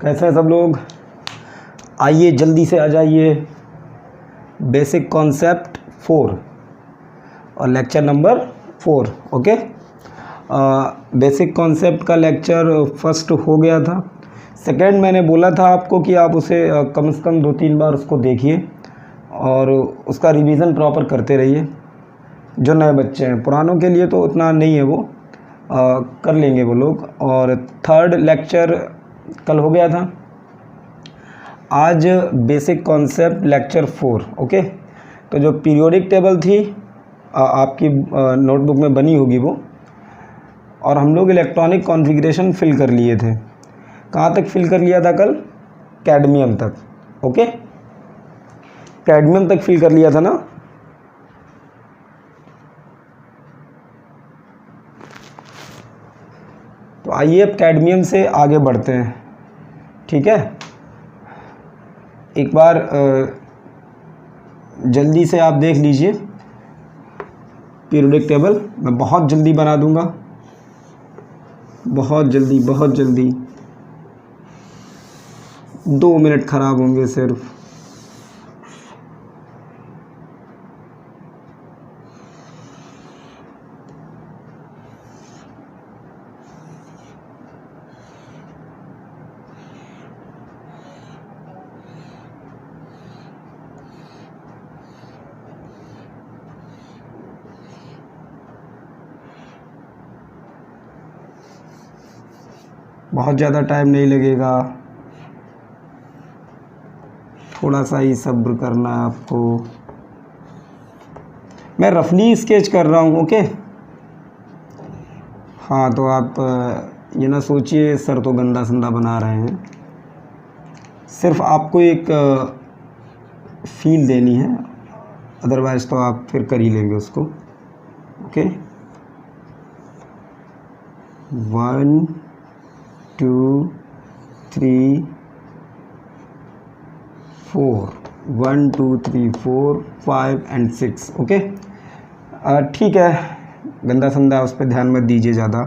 कैसे हैं सब लोग? आइए जल्दी से आ जाइए। बेसिक कॉन्सेप्ट 4 और lecture number 4। Okay, basic concept का लेक्चर फर्स्ट हो गया था। सेकंड मैंने बोला था आपको कि आप उसे कम से कम 2-3 बार उसको देखिए और उसका रिवीजन प्रॉपर करते रहिए। जो नए बच्चे हैं, पुरानों के लिए तो उतना नहीं है, वो कर लेंगे वो लोग। और थर्ड लेक्चर कल हो गया था। आज बेसिक कॉन्सेप्ट लेक्चर 4। ओके, तो जो पीरियोडिक टेबल थी आपकी नोटबुक में बनी होगी वो, और हम लोग इलेक्ट्रॉनिक कॉन्फ़िगरेशन फिल कर लिए थे। कहाँ तक फिल कर लिया था कल? कैडमियम तक। ओके, कैडमियम तक फिल कर लिया था ना। तो आइए अब कैडमियम से आगे बढ़ते हैं। ठीक है, एक बार जल्दी से आप देख लीजिए पीरियोडिक टेबल। मैं बहुत जल्दी बना दूंगा, बहुत जल्दी, बहुत जल्दी। 2 मिनट ख़राब होंगे सिर्फ। बहुत ज़्यादा टाइम नहीं लगेगा, थोड़ा सा ही सब्र करना है आपको। मैं रफली स्केच कर रहा हूँ। ओके, हाँ, तो आप ये ना सोचिए सर तो गंदा संदा बना रहे हैं। सिर्फ आपको एक फील देनी है, अदरवाइज़ तो आप फिर कर ही लेंगे उसको। Okay, 1 2 3 4 1 2 3 4 5 and 6। ओके, ठीक है, गंदा संदा उस पर ध्यान मत दीजिए ज़्यादा,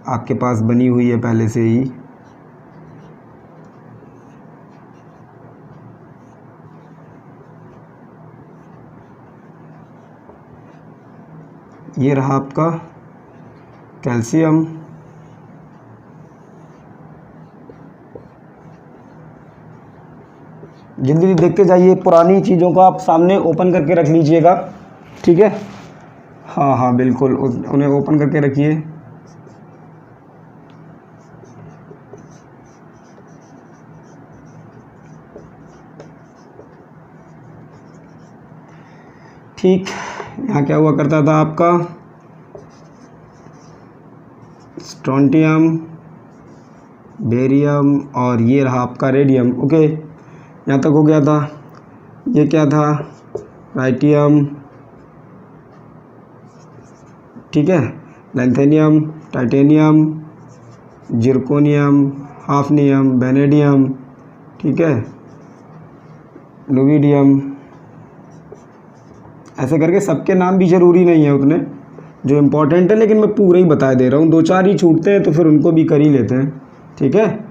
आपके पास बनी हुई है पहले से ही। ये रहा आपका कैल्शियम। जल्दी देखते जाइए, पुरानी चीज़ों को आप सामने ओपन करके रख लीजिएगा। ठीक है, हाँ हाँ बिल्कुल, उन्हें ओपन करके रखिए। ठीक, यहाँ क्या हुआ करता था आपका? स्ट्रोंटियम, बेरियम और ये रहा आपका रेडियम। ओके, यहाँ तक हो गया था। ये क्या था? राइटियम। ठीक है, लैंथेनियम, टाइटेनियम, जिरकोनियम, हाफनियम, वेनेडियम। ठीक है, लुविडियम। ऐसे करके सबके नाम भी ज़रूरी नहीं है उतने जो इम्पोर्टेंट है, लेकिन मैं पूरा ही बता दे रहा हूँ। 2-4 ही छूटते हैं तो फिर उनको भी कर ही लेते हैं। ठीक है,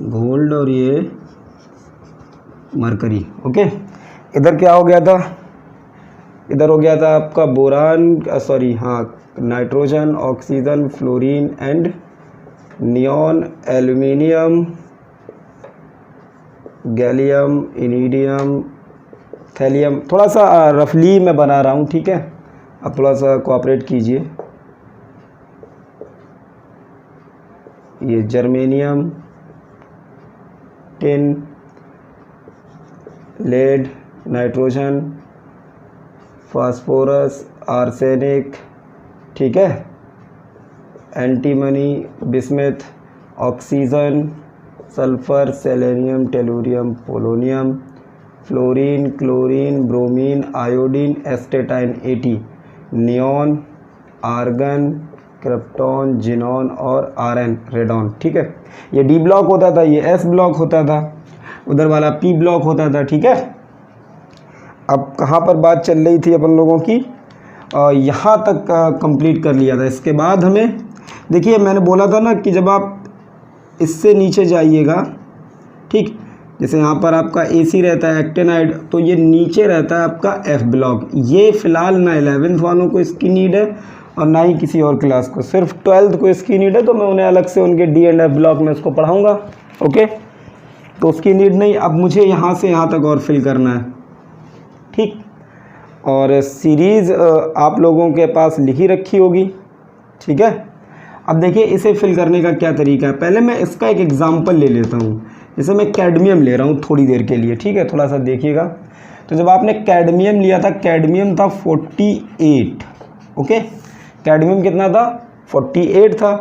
गोल्ड और ये मरकरी। ओके, इधर क्या हो गया था? इधर हो गया था आपका बोरान, सॉरी हाँ, nitrogen, oxygen, fluorine and neon, aluminium, gallium, indium, thallium. थोड़ा सा रफली मैं बना रहा हूँ, ठीक है, आप थोड़ा सा कोऑपरेट कीजिए। ये germanium, tin, lead, nitrogen, phosphorus, arsenic. ठीक है, antimony, bismuth, oxygen, sulphur, selenium, tellurium, polonium, fluorine, chlorine, bromine, iodine, astatine 80। Neon, argon, krypton, xenon और आरएन, रेडॉन। ठीक है, ये डी ब्लॉक होता था, ये एस ब्लॉक होता था, उधर वाला पी ब्लॉक होता था। ठीक है, अब कहाँ पर बात चल रही थी अपन लोगों की, यहाँ तक कंप्लीट कर लिया था। इसके बाद हमें देखिए, मैंने बोला था ना कि जब आप इससे नीचे जाइएगा, ठीक, जैसे यहाँ पर आपका AC रहता है एक्टिनाइड, तो ये नीचे रहता है आपका F ब्लॉक। ये फ़िलहाल ना 11th वालों को इसकी नीड है और ना ही किसी और क्लास को, सिर्फ 12th को इसकी नीड है, तो मैं उन्हें अलग से उनके D एंड F ब्लॉक में उसको पढ़ाऊँगा। ओके, तो उसकी नीड नहीं। अब मुझे यहाँ से यहाँ तक और फिल करना है। ठीक, और सीरीज़ आप लोगों के पास लिखी रखी होगी। ठीक है, अब देखिए इसे फिल करने का क्या तरीका है। पहले मैं इसका एक एग्जांपल ले लेता हूँ। जैसे मैं कैडमियम ले रहा हूँ थोड़ी देर के लिए, ठीक है, थोड़ा सा देखिएगा। तो जब आपने कैडमियम लिया था, कैडमियम था 48। ओके, कैडमियम कितना था? 48 था।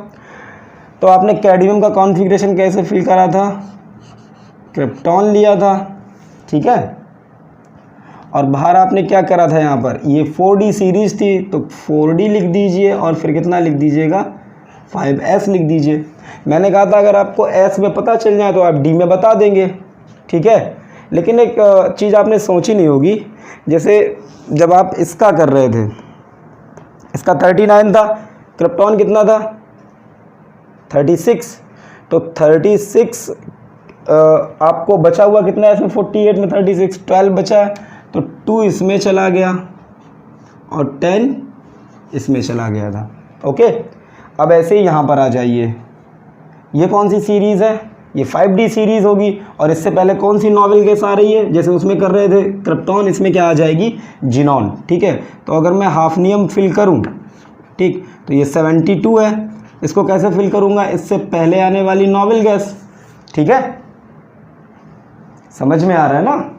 तो आपने कैडमियम का कॉन्फ़िगरेशन कैसे फिल करा था? क्रिप्टॉन लिया था, ठीक है, और बाहर आपने क्या करा था, यहाँ पर ये 4D सीरीज़ थी, तो 4D लिख दीजिए और फिर कितना लिख दीजिएगा, 5s लिख दीजिए। मैंने कहा था अगर आपको s में पता चल जाए तो आप d में बता देंगे। ठीक है, लेकिन एक चीज़ आपने सोची नहीं होगी, जैसे जब आप इसका कर रहे थे, इसका 39 था, क्रिप्टॉन कितना था? 36। तो 36 आपको बचा हुआ कितना है इसमें? 48 में 36, 12 बचा है, तो 2 इसमें चला गया और 10 इसमें चला गया था। ओके, अब ऐसे ही यहाँ पर आ जाइए, ये कौन सी सीरीज़ है? ये 5D सीरीज़ होगी। और इससे पहले कौन सी नॉवेल गैस आ रही है? जैसे उसमें कर रहे थे क्रिप्टॉन, इसमें क्या आ जाएगी? जिनॉन। ठीक है, तो अगर मैं हाफनियम फिल करूँ, ठीक, तो ये 72 है। इसको कैसे फिल करूँगा? इससे पहले आने वाली नॉवेल गैस। ठीक है, समझ में आ रहा है ना?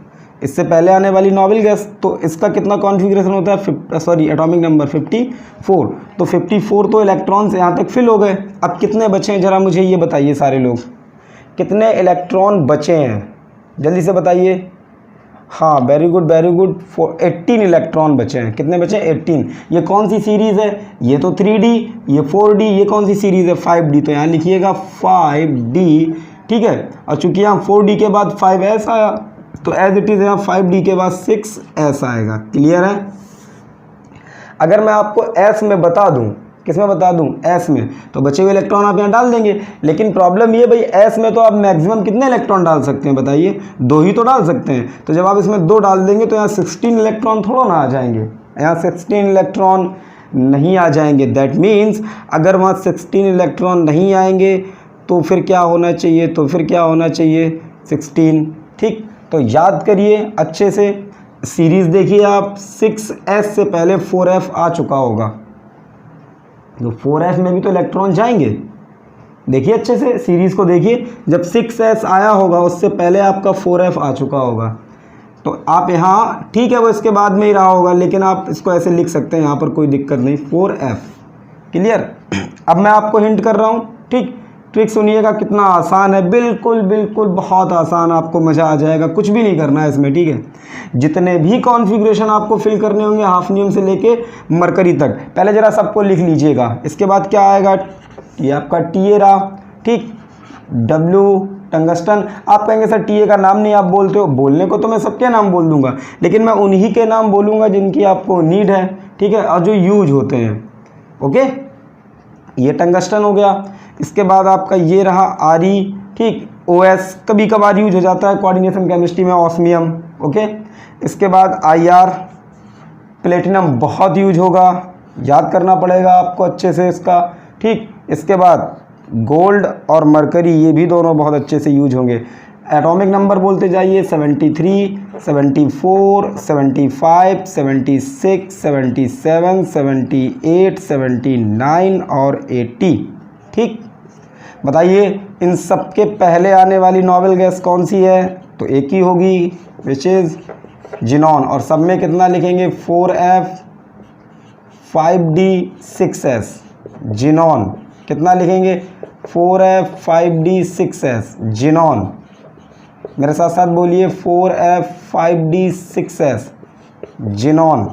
इससे पहले आने वाली नॉवेल गैस, तो इसका कितना कॉन्फ़िगरेशन होता है? Atomic number 54। तो 54 तो इलेक्ट्रॉन से यहाँ तक फिल हो गए। अब कितने बचे हैं ज़रा मुझे ये बताइए सारे लोग, कितने इलेक्ट्रॉन बचे हैं? जल्दी से बताइए। हाँ, very good very good, 18 electron बचे हैं। कितने बचे हैं? 18। ये कौन सी सीरीज़ है? ये तो 3D, ये 4D, ये कौन सी सीरीज़ है? 5D। तो यहाँ लिखिएगा 5D। ठीक है, और चूँकि यहाँ 4D के बाद 5s आया, तो एज इट इज़ यहाँ 5D के बाद 6s आएगा। क्लियर है? अगर मैं आपको s में बता दूं, किस में बता दूं? s में, तो बचे हुए इलेक्ट्रॉन आप यहाँ डाल देंगे। लेकिन प्रॉब्लम ये, भाई s में तो आप मैक्सिमम कितने इलेक्ट्रॉन डाल सकते हैं बताइए? 2 ही तो डाल सकते हैं। तो जब आप इसमें 2 डाल देंगे तो यहाँ 16 इलेक्ट्रॉन थोड़ा ना आ जाएंगे, यहाँ 16 इलेक्ट्रॉन नहीं आ जाएंगे। दैट मीन्स अगर वहाँ 16 इलेक्ट्रॉन नहीं आएंगे तो फिर क्या होना चाहिए? तो फिर क्या होना चाहिए? 16। ठीक, तो याद करिए अच्छे से, सीरीज़ देखिए आप, 6s से पहले 4f आ चुका होगा, तो 4f में भी तो इलेक्ट्रॉन जाएंगे। देखिए अच्छे से, सीरीज़ को देखिए, जब 6s आया होगा उससे पहले आपका 4f आ चुका होगा। तो आप यहाँ, ठीक है, वो इसके बाद में ही रहा होगा, लेकिन आप इसको ऐसे लिख सकते हैं, यहाँ पर कोई दिक्कत नहीं, 4f। क्लियर? अब मैं आपको हिंट कर रहा हूँ, ठीक, ट्रिक सुनिएगा, कितना आसान है, बिल्कुल बिल्कुल बहुत आसान, आपको मज़ा आ जाएगा। कुछ भी नहीं करना है इसमें, ठीक है। जितने भी कॉन्फ़िगरेशन आपको फिल करने होंगे हाफनियम से लेके मरकरी तक, पहले ज़रा सबको लिख लीजिएगा। इसके बाद क्या आएगा? ये आपका TA रहा, ठीक, W टंगस्टन। आप कहेंगे सर TA का नाम नहीं आप बोलते हो। बोलने को तो मैं सबके नाम बोल दूंगा, लेकिन मैं उन्हीं के नाम बोलूँगा जिनकी आपको नीड है, ठीक है, और जो यूज होते हैं। ओके, ये टंगस्टन हो गया। इसके बाद आपका ये रहा Re, ठीक, OS कभी कभार यूज हो जाता है कोऑर्डिनेशन केमिस्ट्री में, ऑस्मियम। ओके, इसके बाद IR, प्लेटिनम बहुत यूज होगा, याद करना पड़ेगा आपको अच्छे से इसका, ठीक। इसके बाद गोल्ड और मरकरी, ये भी दोनों बहुत अच्छे से यूज होंगे। एटॉमिक नंबर बोलते जाइए, 73, 74, 75, 76, 77, 78, 79 और 80। ठीक, बताइए इन सब के पहले आने वाली नॉवेल गैस कौन सी है? तो एक ही होगी, विच इज़ जिनॉन। और सब में कितना लिखेंगे? 4f, 5d, 6s। जिनॉन कितना लिखेंगे? 4f, 5d, 6s, xenon. मेरे साथ साथ बोलिए, 4f, 5d, 6s, xenon.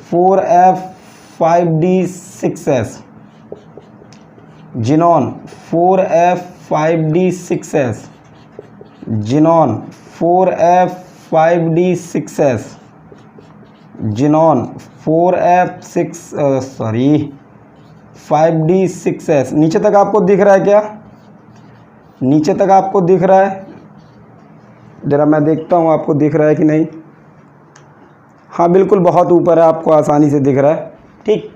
4f, 5d6s, xenon 4f5d6s, xenon 4f5d6s, xenon 5d6s। नीचे तक आपको दिख रहा है क्या? नीचे तक आपको दिख रहा है? जरा मैं देखता हूँ आपको दिख रहा है कि नहीं। हाँ बिल्कुल, बहुत ऊपर है, आपको आसानी से दिख रहा है। ठीक,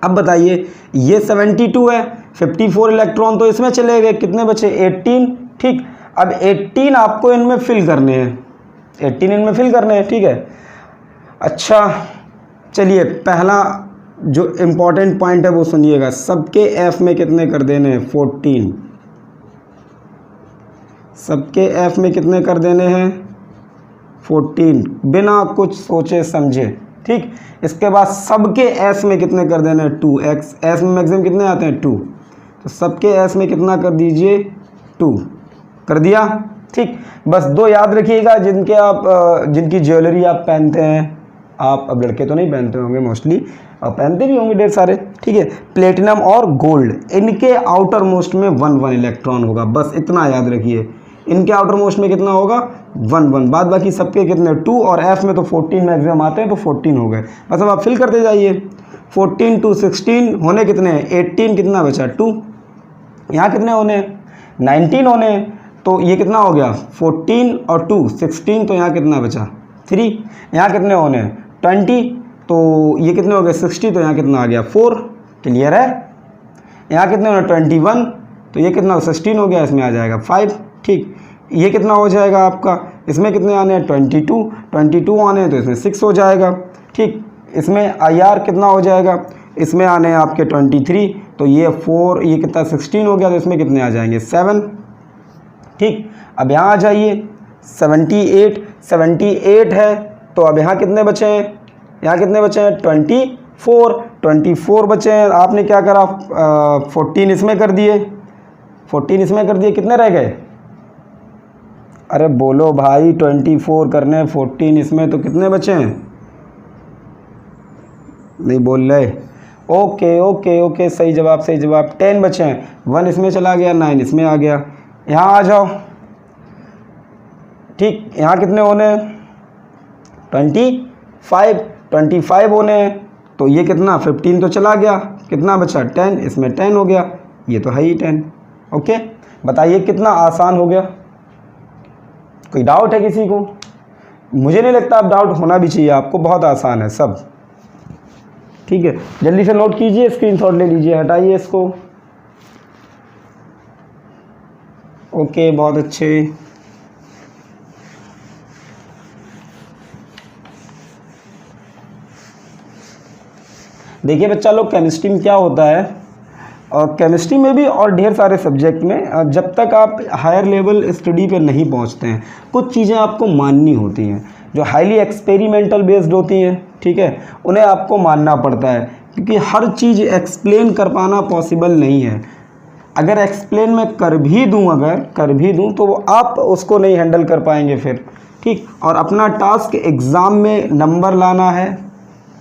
अब बताइए, ये 72 है, 54 इलेक्ट्रॉन तो इसमें चले गए, कितने बचे? 18। ठीक, अब 18 आपको इनमें फिल करने हैं, 18 इनमें फिल करने हैं। ठीक है, अच्छा चलिए, पहला जो इम्पोर्टेंट पॉइंट है वो सुनिएगा। सबके एफ में कितने कर देने हैं? 14। सबके एफ में कितने कर देने हैं? 14, बिना कुछ सोचे समझे। ठीक, इसके बाद सबके एस में कितने कर देने हैं? 2। एस में मैक्सिमम कितने आते हैं? 2। तो सबके एस में कितना कर दीजिए? 2 कर दिया। ठीक, बस 2 याद रखिएगा, जिनकी ज्वेलरी आप पहनते हैं। आप अब लड़के तो नहीं पहनते होंगे मोस्टली, आप पहनते भी होंगे ढेर सारे। ठीक है, प्लेटिनम और गोल्ड, इनके आउटर मोस्ट में 1 इलेक्ट्रॉन होगा, बस इतना याद रखिए। इनके आउटर मोस्ट में कितना होगा? 1 बाद बाकी सबके कितने? 2, और एफ में तो 14 मैक्सिमम आते हैं, तो 14 हो गए। बस अब आप फिल करते जाइए। 14 2 16 होने कितने हैं? 18, कितना बचा? 2। यहाँ कितने होने हैं? 19 होने हैं, तो ये कितना हो गया? 14 और 2 16, तो यहाँ कितना बचा? 3। यहाँ कितने होने हैं? 20, तो ये कितने हो गए? 60, तो यहाँ कितना आ गया? 4। क्लियर है? यहाँ कितने होने? 21, तो ये कितना? 16 हो गया, इसमें आ जाएगा 5। ठीक, ये कितना हो जाएगा आपका? इसमें कितने आने हैं? 22 आने हैं, तो इसमें 6 हो जाएगा। ठीक, इसमें IR कितना हो जाएगा? इसमें आने हैं आपके 23, तो ये 4, ये कितना? 16 हो गया, तो इसमें कितने आ जाएंगे? 7। ठीक, अब यहाँ आ जाइए, 78 है, तो अब यहाँ कितने बचे हैं? यहाँ कितने बचे हैं? 24 बचे हैं। आपने क्या करा? 14 इसमें कर दिए, 14 इसमें कर दिए, कितने रह गए? अरे बोलो भाई, 24 करने, 14 इसमें, तो कितने बचे हैं? नहीं बोल रहे। ओके, सही जवाब, 10 बचे हैं। 1 इसमें चला गया, 9 इसमें आ गया। यहाँ आ जाओ। ठीक, यहाँ कितने होने हैं? 25 होने हैं, तो ये कितना? 15 तो चला गया, कितना बचा? 10, इसमें 10 हो गया, ये तो है ही 10। ओके, बताइए कितना आसान हो गया। कोई डाउट है किसी को? मुझे नहीं लगता, अब डाउट होना भी चाहिए आपको, बहुत आसान है सब। ठीक है, जल्दी से नोट कीजिए, स्क्रीनशॉट ले लीजिए, हटाइए इसको। ओके, बहुत अच्छे। देखिए बच्चा लोग, केमिस्ट्री में क्या होता है, और केमिस्ट्री में भी और ढेर सारे सब्जेक्ट में, जब तक आप हायर लेवल स्टडी पे नहीं पहुंचते हैं, कुछ चीज़ें आपको माननी होती हैं जो हाईली एक्सपेरिमेंटल बेस्ड होती हैं। ठीक है, उन्हें आपको मानना पड़ता है, क्योंकि हर चीज़ एक्सप्लेन कर पाना पॉसिबल नहीं है। अगर एक्सप्लेन मैं कर भी दूँ तो वो आप उसको नहीं हैंडल कर पाएंगे फिर। ठीक, और अपना टास्क एग्ज़ाम में नंबर लाना है।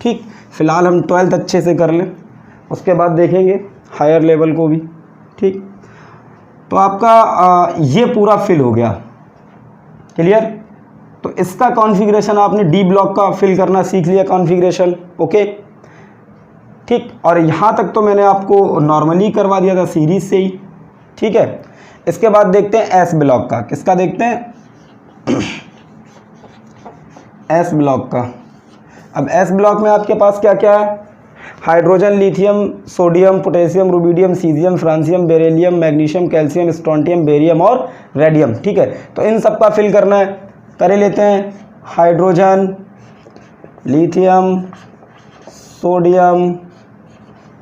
ठीक, फ़िलहाल हम 12th अच्छे से कर लें, उसके बाद देखेंगे हायर लेवल को भी। ठीक, तो आपका ये पूरा फिल हो गया। क्लियर? तो इसका कॉन्फ़िगरेशन आपने डी ब्लॉक का फिल करना सीख लिया, कॉन्फ़िगरेशन। ओके, ठीक, और यहाँ तक तो मैंने आपको नॉर्मली करवा दिया था सीरीज से ही। ठीक है, इसके बाद देखते हैं एस ब्लॉक का। किसका देखते हैं? एस ब्लॉक का। अब एस ब्लॉक में आपके पास क्या क्या है? Hydrogen, lithium, sodium, potassium, rubidium, caesium, francium, beryllium, magnesium, calcium, strontium, barium और रेडियम। ठीक है, तो इन सब का फिल करना है, कर लेते हैं। Hydrogen, lithium, sodium,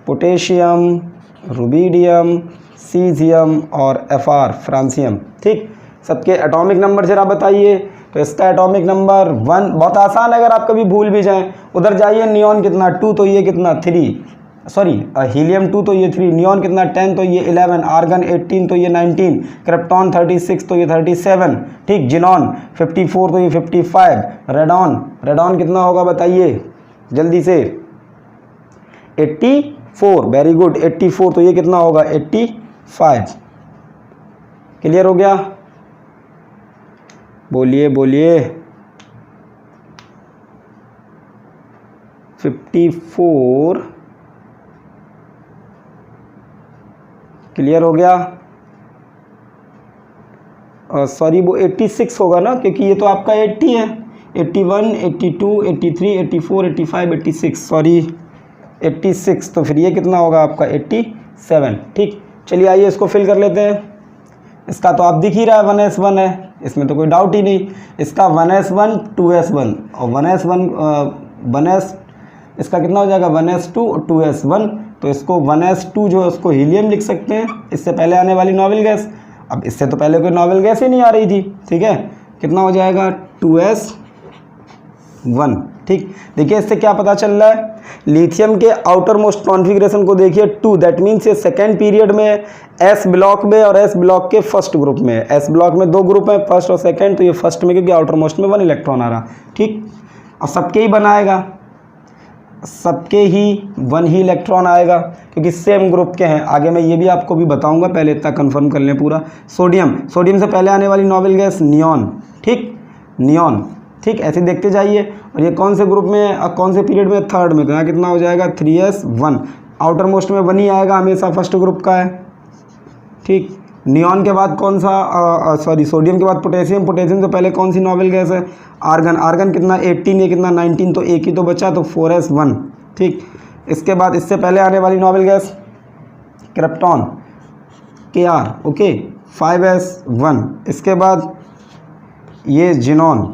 potassium, rubidium, caesium और Fr फ्रांसियम। ठीक, सबके एटॉमिक नंबर जरा बताइए। तो इसका एटॉमिक नंबर 1, बहुत आसान है, अगर आप कभी भूल भी जाएं। उधर जाइए, नियॉन कितना? 2, तो ये कितना? 3, सॉरी हीलियम 2, तो ये 3, नियॉन कितना? 10, तो ये 11, आर्गन 18, तो ये 19, क्रिप्टॉन 36, तो ये 37। ठीक, जिनॉन 54, तो ये 55, रेडॉन कितना होगा बताइए जल्दी से? 84, वेरी गुड 84, तो ये कितना होगा 85। क्लियर हो गया? बोलिए बोलिए। 54 क्लियर हो गया? सॉरी वो 86 होगा ना, क्योंकि ये तो आपका 80 है। 81, 82, 83, 84, 85, 86, सॉरी 86, तो फिर ये कितना होगा आपका 87। ठीक, चलिए आइए इसको फिल कर लेते हैं। इसका तो आप दिख ही रहा है 1s1 है, इसमें तो कोई डाउट ही नहीं। इसका 1s1 2s1 और 1s इसका कितना हो जाएगा 1s2 और 2s1, तो इसको 1s2 जो है उसको हीलियम लिख सकते हैं, इससे पहले आने वाली नोबेल गैस। अब इससे तो पहले कोई नोबेल गैस ही नहीं आ रही थी, ठीक है। कितना हो जाएगा 2s1। ठीक, देखिए इससे क्या पता चल रहा है, लिथियम के आउटर मोस्ट कॉन्फ़िगरेशन को देखिए 2, दैट मीन्स ये सेकेंड पीरियड में एस ब्लॉक में और एस ब्लॉक के फर्स्ट ग्रुप में। एस ब्लॉक में 2 ग्रुप हैं, फर्स्ट और सेकेंड, तो ये फर्स्ट में क्योंकि आउटर मोस्ट में 1 इलेक्ट्रॉन आ रहा। ठीक, और सबके ही बनाएगा, सबके ही 1 ही इलेक्ट्रॉन आएगा क्योंकि सेम ग्रुप के हैं। आगे मैं ये भी आपको भी बताऊंगा, पहले इतना कंफर्म कर लें पूरा। सोडियम से पहले आने वाली नोबेल गैस नियॉन। ठीक, नियॉन। ठीक, ऐसे देखते जाइए। और ये कौन से ग्रुप में, कौन से पीरियड में, थर्ड में, तो यहाँ कितना हो जाएगा 3s1। आउटर मोस्ट में 1 ही आएगा, हमेशा फर्स्ट ग्रुप का है। ठीक, नियॉन के बाद कौन सा, सोडियम के बाद पोटेशियम से पहले कौन सी नोबेल गैस है, आर्गन कितना 18, ये कितना 19, तो एक ही तो बचा, तो 4s1। ठीक, इसके बाद इससे पहले आने वाली noble gas krypton Kr, okay 5s1। इसके बाद ये जिनॉन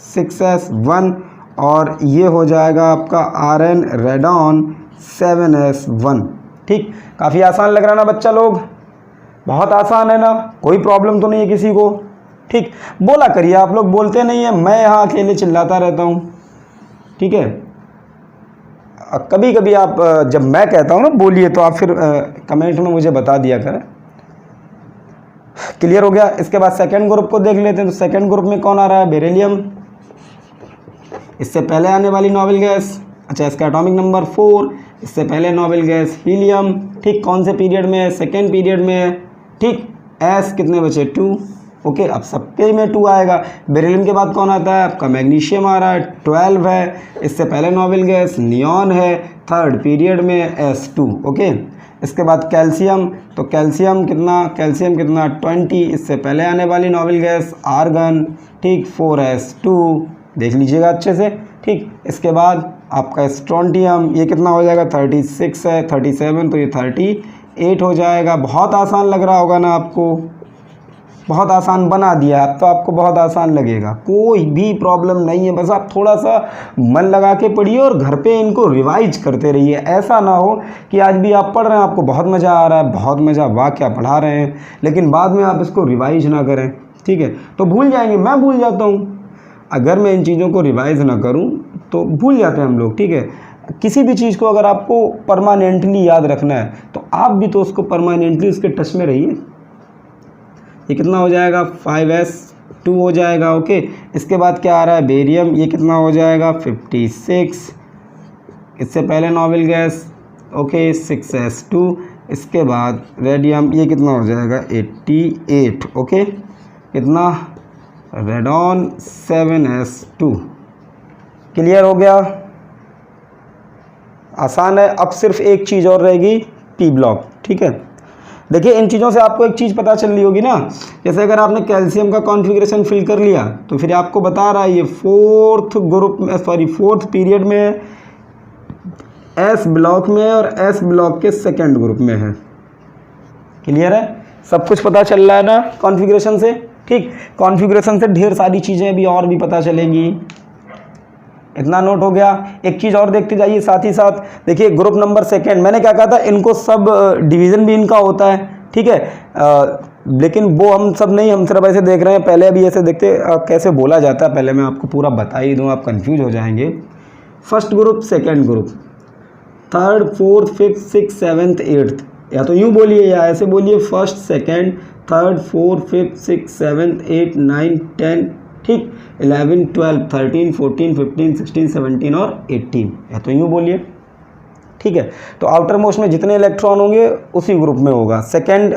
6s1 और ये हो जाएगा आपका Rn रेडॉन 7s1। ठीक, काफ़ी आसान लग रहा है ना बच्चा लोग, बहुत आसान है ना, कोई प्रॉब्लम तो नहीं है किसी को। ठीक, बोला करिए, आप लोग बोलते नहीं है, मैं यहाँ अकेले चिल्लाता रहता हूँ। ठीक है, कभी कभी आप जब मैं कहता हूँ ना बोलिए, तो आप फिर कमेंट में मुझे बता दिया करें। क्लियर हो गया? इसके बाद सेकेंड ग्रुप को देख लेते हैं। तो सेकेंड ग्रुप में कौन आ रहा है, बेरिलियम। इससे पहले आने वाली नोबेल गैस, अच्छा इसका एटॉमिक नंबर 4, इससे पहले नोबेल गैस हीलियम। ठीक, कौन से पीरियड में है, सेकेंड पीरियड में है। ठीक, एस कितने बचे 2, ओके, अब सबके में 2 आएगा। बेरिलियम के बाद कौन आता है आपका, मैग्नीशियम आ रहा है, 12 है। इससे पहले नोबेल गैस नियॉन है, थर्ड पीरियड में s2, ओके। इसके बाद कैल्शियम, तो कैल्शियम कितना 20, इससे पहले आने वाली नोबेल गैस आर्गन। ठीक, 4s2, देख लीजिएगा अच्छे से। ठीक, इसके बाद आपका स्ट्रोंटियम, ये कितना हो जाएगा 36 है, 37, तो ये 38 हो जाएगा। बहुत आसान लग रहा होगा ना आपको, बहुत आसान बना दिया। अब तो आपको बहुत आसान लगेगा, कोई भी प्रॉब्लम नहीं है। बस आप थोड़ा सा मन लगा के पढ़िए और घर पे इनको रिवाइज करते रहिए। ऐसा ना हो कि आज भी आप पढ़ रहे हैं, आपको बहुत मज़ा आ रहा है, बहुत मज़ा, वाह क्या पढ़ा रहे हैं, लेकिन बाद में आप इसको रिवाइज ना करें। ठीक है, तो भूल जाएंगे, मैं भूल जाता हूँ। अगर मैं इन चीज़ों को रिवाइज ना करूँ तो भूल जाते हैं हम लोग। ठीक है, किसी भी चीज़ को अगर आपको परमानेंटली याद रखना है तो आप भी तो उसको परमानेंटली उसके टच में रहिए। ये कितना हो जाएगा 5s2 हो जाएगा, ओके। इसके बाद क्या आ रहा है बेरियम, ये कितना हो जाएगा 56। इससे पहले नोबेल गैस, ओके 6s2। इसके बाद रेडियम, ये कितना हो जाएगा 88, ओके। कितना, रेडॉन 7s2। क्लियर हो गया? आसान है। अब सिर्फ एक चीज़ और रहेगी, पी ब्लॉक। ठीक है, देखिए इन चीज़ों से आपको एक चीज़ पता चल रही होगी ना, जैसे अगर आपने कैल्शियम का कॉन्फ़िगरेशन फिल कर लिया तो फिर आपको बता रहा है ये फोर्थ पीरियड में एस ब्लॉक में और एस ब्लॉक के सेकेंड ग्रुप में है। क्लियर है? सब कुछ पता चल रहा है ना कॉन्फ़िगरेशन से। ठीक, कॉन्फ़िगरेशन से ढेर सारी चीज़ें भी और भी पता चलेंगी। इतना नोट हो गया। एक चीज़ और देखते जाइए साथ ही साथ, देखिए ग्रुप नंबर सेकेंड, मैंने क्या कहा था, इनको सब डिवीज़न भी इनका होता है। ठीक है, लेकिन वो हम सब नहीं, हम सिर्फ ऐसे देख रहे हैं। पहले अभी ऐसे देखते कैसे बोला जाता है, पहले मैं आपको पूरा बता ही दूँ, आप कंफ्यूज हो जाएंगे। First group, second group, third, fourth, fifth, six, seventh, eighth, या तो यूँ बोलिए या ऐसे बोलिए, first, second, third, fourth, fifth, six, seventh, 8, 9, 10, ठीक, 11, 12, 13, 14, 15, 16, 17 और 18, या तो यूँ बोलिए। ठीक। ठीक है। तो आउटर मोस्ट में जितने इलेक्ट्रॉन होंगे उसी ग्रुप में होगा। सेकेंड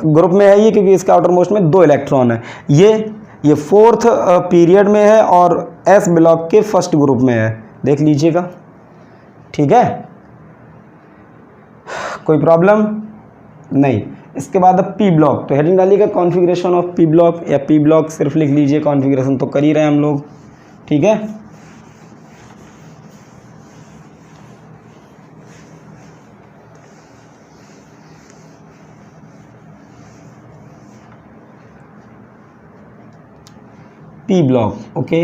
ग्रुप में है ये, क्योंकि इसका आउटर मोस्ट में 2 इलेक्ट्रॉन है। ये 4th पीरियड में है और एस ब्लॉक के फर्स्ट ग्रुप में है, देख लीजिएगा, ठीक है। कोई प्रॉब्लम नहीं। इसके बाद अब पी ब्लॉक, तो हेडिंग डालिएगा कॉन्फ़िगरेशन ऑफ पी ब्लॉक, या पी ब्लॉक सिर्फ लिख लीजिए, कॉन्फ़िगरेशन तो कर ही रहे हैं हम लोग, ठीक है। P block, okay.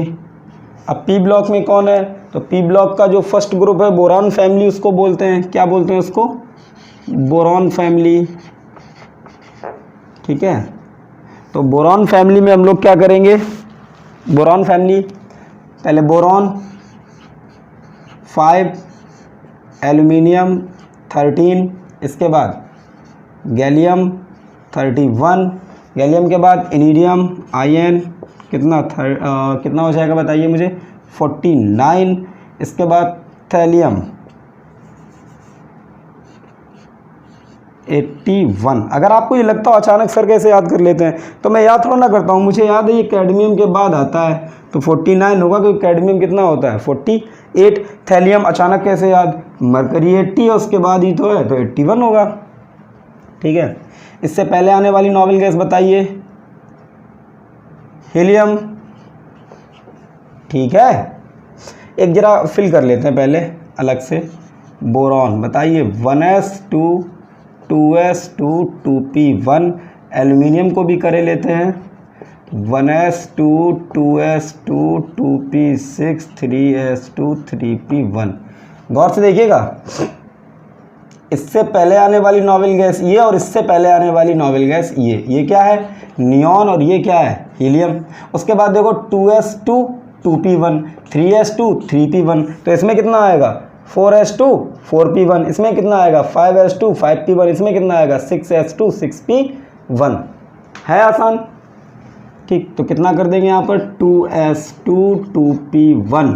अब पी ब्लॉक में कौन है, तो पी ब्लॉक का जो फर्स्ट ग्रुप है बोरॉन फैमिली, उसको बोलते हैं, क्या बोलते हैं उसको, बोरॉन फैमिली, ठीक है। तो बोरॉन फैमिली में हम लोग क्या करेंगे, बोरॉन फैमिली, पहले बोरॉन 5, एल्यूमिनियम 13, इसके बाद गैलियम 31, गैलियम के बाद इरिडियम आयन कितना हो जाएगा बताइए मुझे, 49, इसके बाद थैलियम 81। अगर आपको ये लगता हो अचानक सर कैसे याद कर लेते हैं, तो मैं याद थोड़ा ना करता हूँ, मुझे याद है ये कैडमियम के बाद आता है, तो 49 होगा, क्योंकि कैडमियम कितना होता है 48। थैलियम अचानक कैसे याद, मरकरी 80 है, उसके बाद ही तो है, तो 81 होगा, ठीक है। इससे पहले आने वाली नॉबेल गैस बताइए, हीलियम, ठीक है। एक जरा फिल कर लेते हैं पहले अलग से, बोरॉन बताइए 1s2 2s2 2p1, एल्यूमिनियम को भी करे लेते हैं 1s2 2s2 2p6 3s2 3p1। गौर से देखिएगा, इससे पहले आने वाली नॉबेल गैस ये, और इससे पहले आने वाली नॉबेल गैस ये क्या है, नियॉन, और ये क्या है, हीलियम। उसके बाद देखो 2s2 2p1, 3s2 3p1, तो इसमें कितना आएगा 4s2 4p1, इसमें कितना आएगा 5s2 5p1, इसमें कितना आएगा 6s2 6p1। है आसान, ठीक। तो कितना कर देंगे यहाँ पर 2s2 2p1,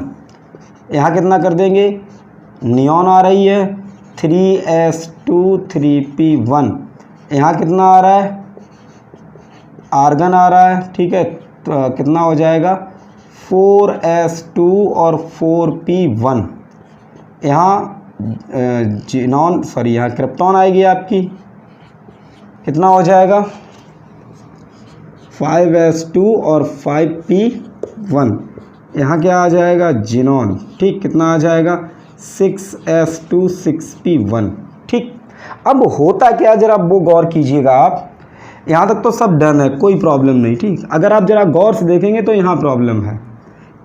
यहाँ कितना कर देंगे, नियॉन आ रही है 3s2 3p1, यहाँ कितना आ रहा है, आर्गन आ रहा है, ठीक है। तो कितना हो जाएगा 4s2 और 4p1, यहाँ जीनॉन सॉरी यहाँ क्रिप्टॉन आएगी आपकी, कितना हो जाएगा 5s2 और 5p1, यहाँ क्या आ जाएगा जीनॉन, ठीक। कितना आ जाएगा 6s2 6p1, ठीक। अब होता क्या, जरा वो गौर कीजिएगा आप, यहाँ तक तो सब डन है, कोई प्रॉब्लम नहीं, ठीक। अगर आप जरा गौर से देखेंगे तो यहाँ प्रॉब्लम है,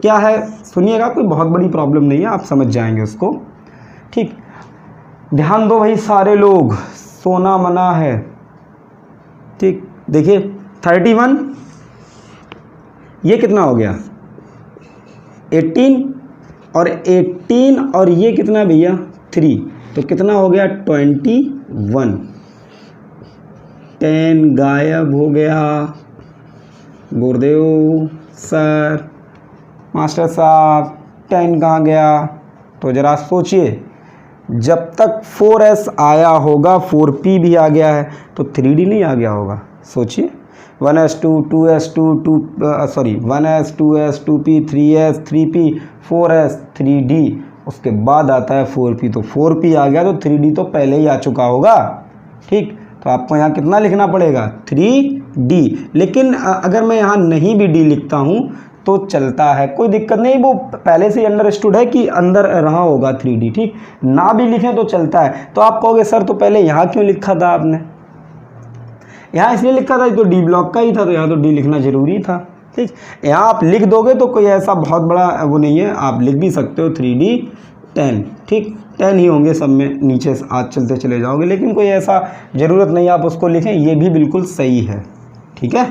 क्या है सुनिएगा, कोई बहुत बड़ी प्रॉब्लम नहीं है, आप समझ जाएंगे उसको, ठीक। ध्यान दो भाई सारे लोग, सोना मना है, ठीक। देखिए 31, ये कितना हो गया 18, और 18 और ये कितना भैया 3, तो कितना हो गया 21। 10 गायब हो गया, गुरुदेव सर, मास्टर साहब 10 कहाँ गया, तो ज़रा सोचिए, जब तक 4s आया होगा 4p भी आ गया है, तो 3d नहीं आ गया होगा, सोचिए 1s2 2s2 1s 2s 2p 3s 3p 4s 3d, उसके बाद आता है 4p, तो 4p आ गया, तो 3d तो पहले ही आ चुका होगा, ठीक। तो आपको यहाँ कितना लिखना पड़ेगा 3d, लेकिन अगर मैं यहाँ नहीं भी d लिखता हूँ तो चलता है, कोई दिक्कत नहीं, वो पहले से ही अंडरस्टूड है कि अंदर रहा होगा 3d, ठीक। ना भी लिखें तो चलता है। तो आप कहोगे सर तो पहले यहाँ क्यों लिखा था आपने, यहाँ इसलिए लिखा था तो डी ब्लॉक का ही था, तो यहाँ तो डी लिखना ज़रूरी था, ठीक। यहाँ आप लिख दोगे तो कोई ऐसा बहुत बड़ा वो नहीं है, आप लिख भी सकते हो 3d 10, ठीक। 10 ही होंगे सब में, नीचे आज चलते चले जाओगे, लेकिन कोई ऐसा ज़रूरत नहीं आप उसको लिखें, ये भी बिल्कुल सही है, ठीक है।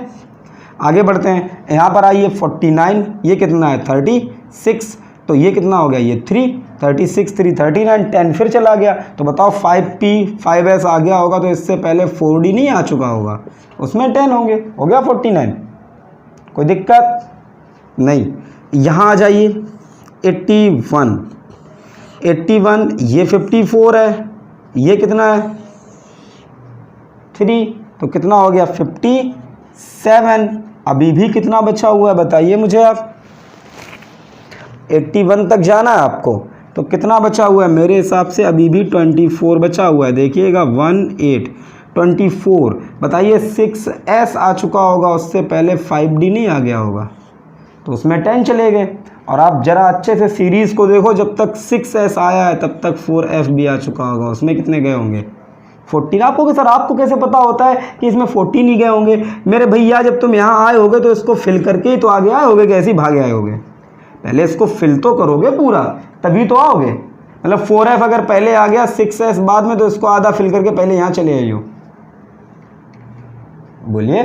आगे बढ़ते हैं, यहाँ पर आइए 49, ये कितना है 36, तो ये कितना हो गया ये 3, 36 3 39, 10 फिर चला गया, तो बताओ 5p 5s आ गया होगा, तो इससे पहले 4d नहीं आ चुका होगा, उसमें 10 होंगे, हो गया 49, कोई दिक्कत नहीं। यहाँ आ जाइए 81, 81, ये 54 है, ये कितना है 3, तो कितना हो गया 57। अभी भी कितना बचा हुआ है बताइए मुझे आप, 81 तक जाना है आपको, तो कितना बचा हुआ है मेरे हिसाब से अभी भी 24 बचा हुआ है। देखिएगा 18 24, बताइए 6s आ चुका होगा, उससे पहले 5d नहीं आ गया होगा, तो उसमें 10 चले गए। और आप जरा अच्छे से सीरीज़ को देखो, जब तक 6s आया है तब तक 4f भी आ चुका होगा, उसमें कितने गए होंगे 14। आपको सर आपको कैसे पता होता है कि इसमें 14 ही गए होंगे? मेरे भैया जब तुम यहाँ आए होगे तो इसको फिल करके ही तो आगे आए होगे, कैसे ही भागे आए होगे? पहले इसको फिल तो करोगे पूरा, तभी तो आओगे। मतलब 4f अगर पहले आ गया, 6s बाद में, तो इसको आधा फिल करके पहले यहाँ चले आइयो। बोलिए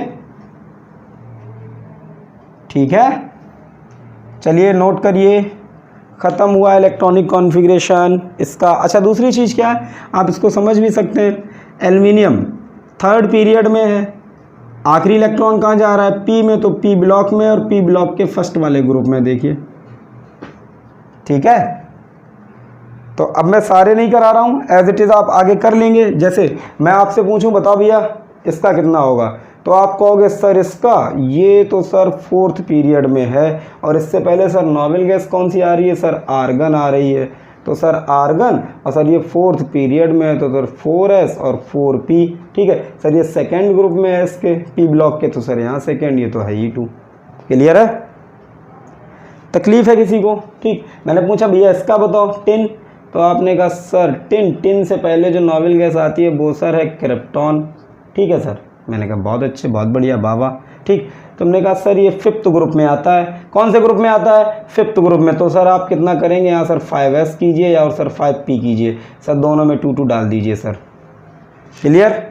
ठीक है, चलिए नोट करिए। ख़त्म हुआ इलेक्ट्रॉनिक कॉन्फ़िगरेशन इसका। अच्छा दूसरी चीज़ क्या है, आप इसको समझ भी सकते हैं, एल्युमिनियम 3rd पीरियड में है, आखिरी इलेक्ट्रॉन कहाँ जा रहा है पी में, तो पी ब्लॉक में, और पी ब्लॉक के फर्स्ट वाले ग्रुप में। देखिए ठीक है, तो अब मैं सारे नहीं करा रहा हूँ, एज इट इज़ आप आगे कर लेंगे। जैसे मैं आपसे पूछूं बताओ भैया इसका कितना होगा, तो आप कहोगे सर इसका, ये तो सर 4th पीरियड में है, और इससे पहले सर नोबेल गैस कौन सी आ रही है, सर आर्गन आ रही है, तो सर आर्गन, और सर ये 4th पीरियड में है, तो सर 4s और 4p। ठीक है सर, ये 2nd ग्रुप में है इसके p ब्लॉक के, तो सर यहाँ 2nd, ये तो है ही 2। क्लियर है? तकलीफ है किसी को? ठीक, मैंने पूछा भैया इसका बताओ टिन, तो आपने कहा सर टिन से पहले जो नोबेल गैस आती है वो सर है क्रिप्टॉन। ठीक है सर, मैंने कहा बहुत अच्छे, बहुत बढ़िया बाबा। ठीक, तुमने कहा सर ये 5th ग्रुप में आता है। कौन से ग्रुप में आता है? 5th ग्रुप में। तो सर आप कितना करेंगे यहाँ सर 5s कीजिए या और सर 5p कीजिए, सर दोनों में 2 डाल दीजिए सर। क्लियर?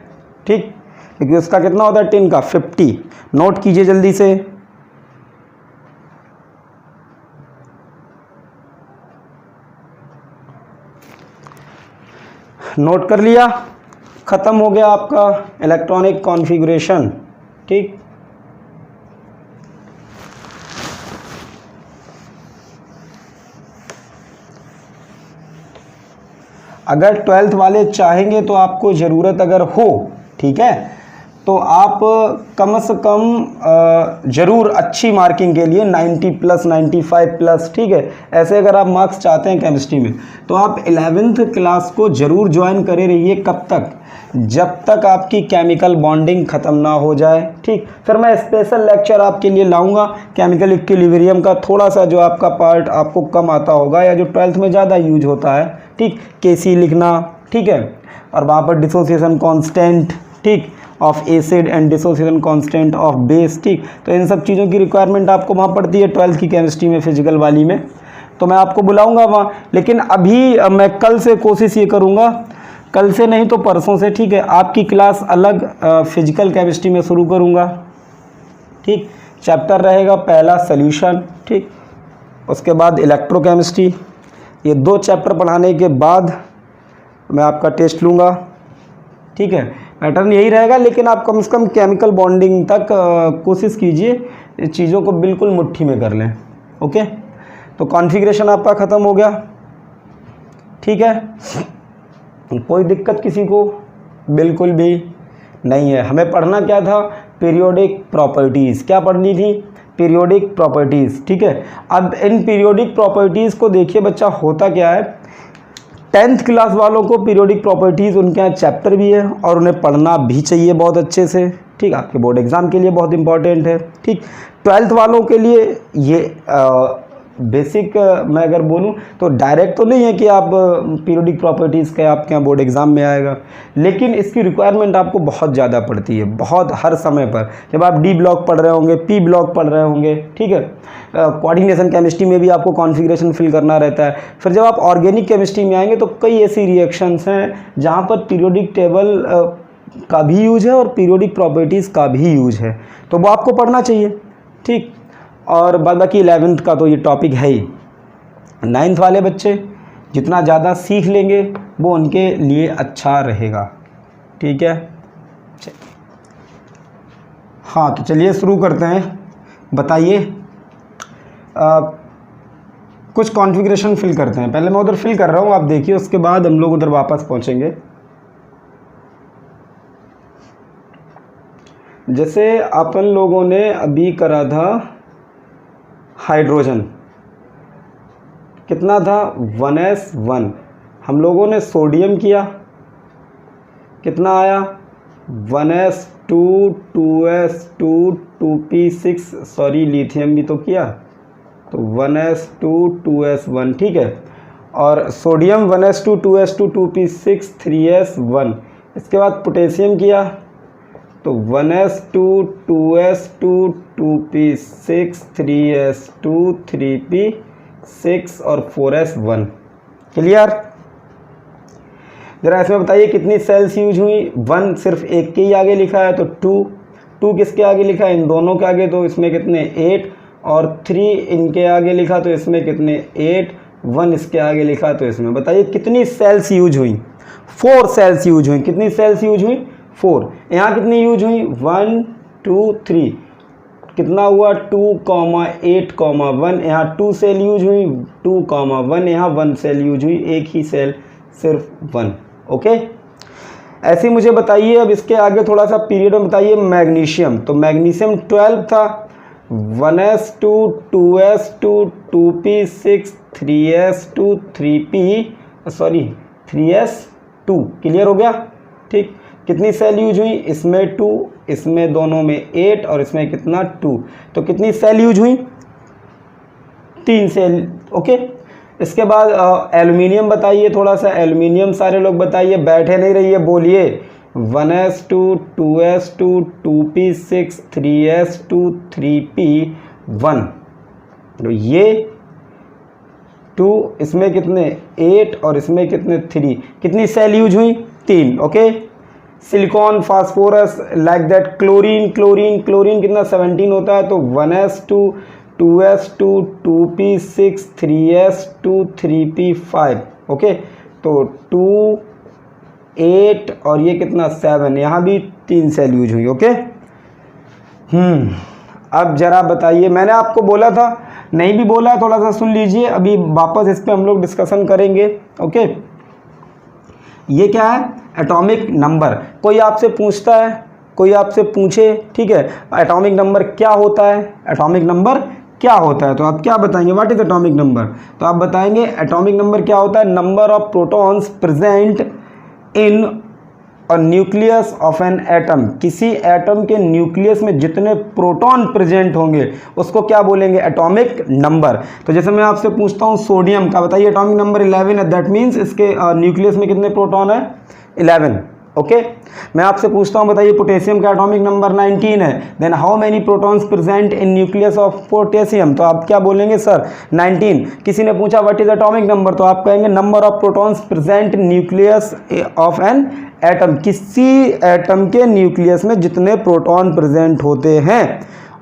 ठीक, क्योंकि उसका कितना होता है टिन का 50। नोट कीजिए जल्दी से। नोट कर लिया? ख़त्म हो गया आपका इलेक्ट्रॉनिक कॉन्फ़िगरेशन। ठीक, अगर 12th वाले चाहेंगे तो आपको ज़रूरत अगर हो, ठीक है, तो आप कम से कम ज़रूर अच्छी मार्किंग के लिए 90 प्लस 95 प्लस, ठीक है, ऐसे अगर आप मार्क्स चाहते हैं केमिस्ट्री में, तो आप 11th क्लास को ज़रूर ज्वाइन करे रहिए। कब तक? जब तक आपकी केमिकल बॉन्डिंग ख़त्म ना हो जाए। ठीक, फिर मैं स्पेशल लेक्चर आपके लिए लाऊंगा केमिकल इक्विलिब्रियम का, थोड़ा सा जो आपका पार्ट आपको कम आता होगा या जो 12th में ज़्यादा यूज होता है। ठीक, केसी लिखना, ठीक है, और वहाँ पर डिसोसिएशन कांस्टेंट, ठीक, of acid and dissociation constant of base. ठीक, तो इन सब चीज़ों की रिक्वायरमेंट आपको वहाँ पड़ती है 12th की केमिस्ट्री में, फिजिकल वाली में, तो मैं आपको बुलाऊंगा वहाँ। लेकिन अभी मैं कल से कोशिश ये करूँगा, कल से नहीं तो परसों से, ठीक है, आपकी क्लास अलग फिजिकल केमिस्ट्री में शुरू करूँगा। ठीक, चैप्टर रहेगा पहला सॉल्यूशन, ठीक, उसके बाद इलेक्ट्रोकेमिस्ट्री। ये 2 चैप्टर पढ़ाने के बाद मैं आपका टेस्ट लूँगा। ठीक है, पैटर्न यही रहेगा, लेकिन आप कम से कम केमिकल बॉन्डिंग तक कोशिश कीजिए, चीज़ों को बिल्कुल मुट्ठी में कर लें। ओके, तो कॉन्फ़िगरेशन आपका ख़त्म हो गया। ठीक है, कोई दिक्कत किसी को? बिल्कुल भी नहीं है। हमें पढ़ना क्या था? Periodic properties. क्या पढ़नी थी? Periodic properties. ठीक है, अब इन पीरियोडिक प्रॉपर्टीज़ को देखिए बच्चा, होता क्या है, 10th क्लास वालों को पीरियोडिक प्रॉपर्टीज़ उनके यहाँ चैप्टर भी है और उन्हें पढ़ना भी चाहिए बहुत अच्छे से। ठीक, आपके बोर्ड एग्ज़ाम के लिए बहुत इंपॉर्टेंट है। ठीक, 12th वालों के लिए ये बेसिक मैं अगर बोलूं तो डायरेक्ट तो नहीं है कि आप पीरियोडिक प्रॉपर्टीज़ का आपके यहाँ बोर्ड एग्ज़ाम में आएगा, लेकिन इसकी रिक्वायरमेंट आपको बहुत ज़्यादा पड़ती है, बहुत, हर समय पर। जब आप डी ब्लॉक पढ़ रहे होंगे, पी ब्लॉक पढ़ रहे होंगे, ठीक है, कोऑर्डिनेशन केमिस्ट्री में भी आपको कॉन्फ़िगरेशन फिल करना रहता है। फिर जब आप ऑर्गेनिक केमिस्ट्री में आएंगे तो कई ऐसी रिएक्शंस हैं जहाँ पर पीरियोडिक टेबल का भी यूज है और पीरियोडिक प्रॉपर्टीज़ का भी यूज है, तो वो आपको पढ़ना चाहिए। ठीक, और बाद बाकी 11th का तो ये टॉपिक है ही। 9th वाले बच्चे जितना ज़्यादा सीख लेंगे वो उनके लिए अच्छा रहेगा। ठीक है, हाँ, तो चलिए शुरू करते हैं। बताइए कुछ कॉन्फ़िगरेशन फिल करते हैं। पहले मैं उधर फिल कर रहा हूँ, आप देखिए, उसके बाद हम लोग उधर वापस पहुँचेंगे। जैसे अपन लोगों ने अभी करा था हाइड्रोजन, कितना था 1s1। हम लोगों ने सोडियम किया, कितना आया 1s2 2s2 2p6, sorry lithium भी तो किया, तो 1s2 2s1, ठीक है। और sodium 1s2 2s2 2p6 3s1। इसके बाद पोटेशियम किया तो 1s2 2s2 2p6 3s2 3p6 और 4s1। क्लियर? ज़रा इसमें बताइए कितनी सेल्स यूज हुई। 1 सिर्फ एक के ही आगे लिखा है, तो 2 किसके आगे लिखा है, इन दोनों के आगे, तो इसमें कितने 8, और 3 इनके आगे लिखा तो इसमें कितने 8, 1 इसके आगे लिखा तो इसमें, बताइए कितनी सेल्स यूज हुई। 4 सेल्स यूज हुई। कितनी सेल्स यूज हुई 4। यहाँ कितनी यूज हुई 1 2 3, कितना हुआ 2,8,1। यहाँ 2 सेल यूज हुई 2,1, यहाँ 1 सेल यूज हुई, एक ही सेल सिर्फ 1। ओके, ऐसे मुझे बताइए अब इसके आगे थोड़ा सा पीरियड में बताइए। मैग्नीशियम, तो मैग्नीशियम 12 था, 1s2 2s2 2p6 3s2 3s2। Clear हो गया? ठीक, कितनी सेल यूज हुई, इसमें 2, इसमें दोनों में 8 और इसमें कितना 2, तो कितनी सेल यूज हुई 3 सेल। ओके, इसके बाद एल्युमिनियम बताइए, थोड़ा सा एल्युमिनियम सारे लोग बताइए, बैठे नहीं रहिए, बोलिए। 1s2 2s2 2p6 3s2 3p1, तो ये 2, इसमें कितने 8 और इसमें कितने 3, कितनी सेल यूज हुई 3। Okay, silicon phosphorus like that. Chlorine कितना 17 होता है, तो 1s2 2s2 2p6 3s2 3p5। Okay, तो 2 8 और ये कितना 7, यहाँ भी 3 सेल यूज हुई। ओके, अब जरा बताइए, मैंने आपको बोला था, नहीं भी बोला थोड़ा सा सुन लीजिए, अभी वापस इस पे हम लोग डिस्कशन करेंगे। ओके, ये क्या है एटॉमिक नंबर। कोई आपसे पूछता है, कोई आपसे पूछे, ठीक है, एटॉमिक नंबर क्या होता है, एटॉमिक नंबर क्या होता है, तो आप क्या बताएंगे, व्हाट इज एटॉमिक नंबर। तो आप बताएंगे एटॉमिक नंबर क्या होता है, number of protons present in a nucleus of an atom. किसी एटम के न्यूक्लियस में जितने प्रोटॉन प्रेजेंट होंगे उसको क्या बोलेंगे, एटॉमिक नंबर। तो जैसे मैं आपसे पूछता हूँ सोडियम का, बताइए एटॉमिक नंबर 11 है, दैट मीन्स इसके न्यूक्लियस में कितने प्रोटॉन है 11। ओके, मैं आपसे पूछता हूँ, बताइए पोटेशियम का एटॉमिक नंबर 19 है, then how many protons present in nucleus of potassium, तो आप क्या बोलेंगे सर 19। किसी ने पूछा व्हाट इज एटॉमिक नंबर, तो आप कहेंगे number of protons present in nucleus of an atom. किसी एटम के न्यूक्लियस में जितने प्रोटॉन प्रेजेंट होते हैं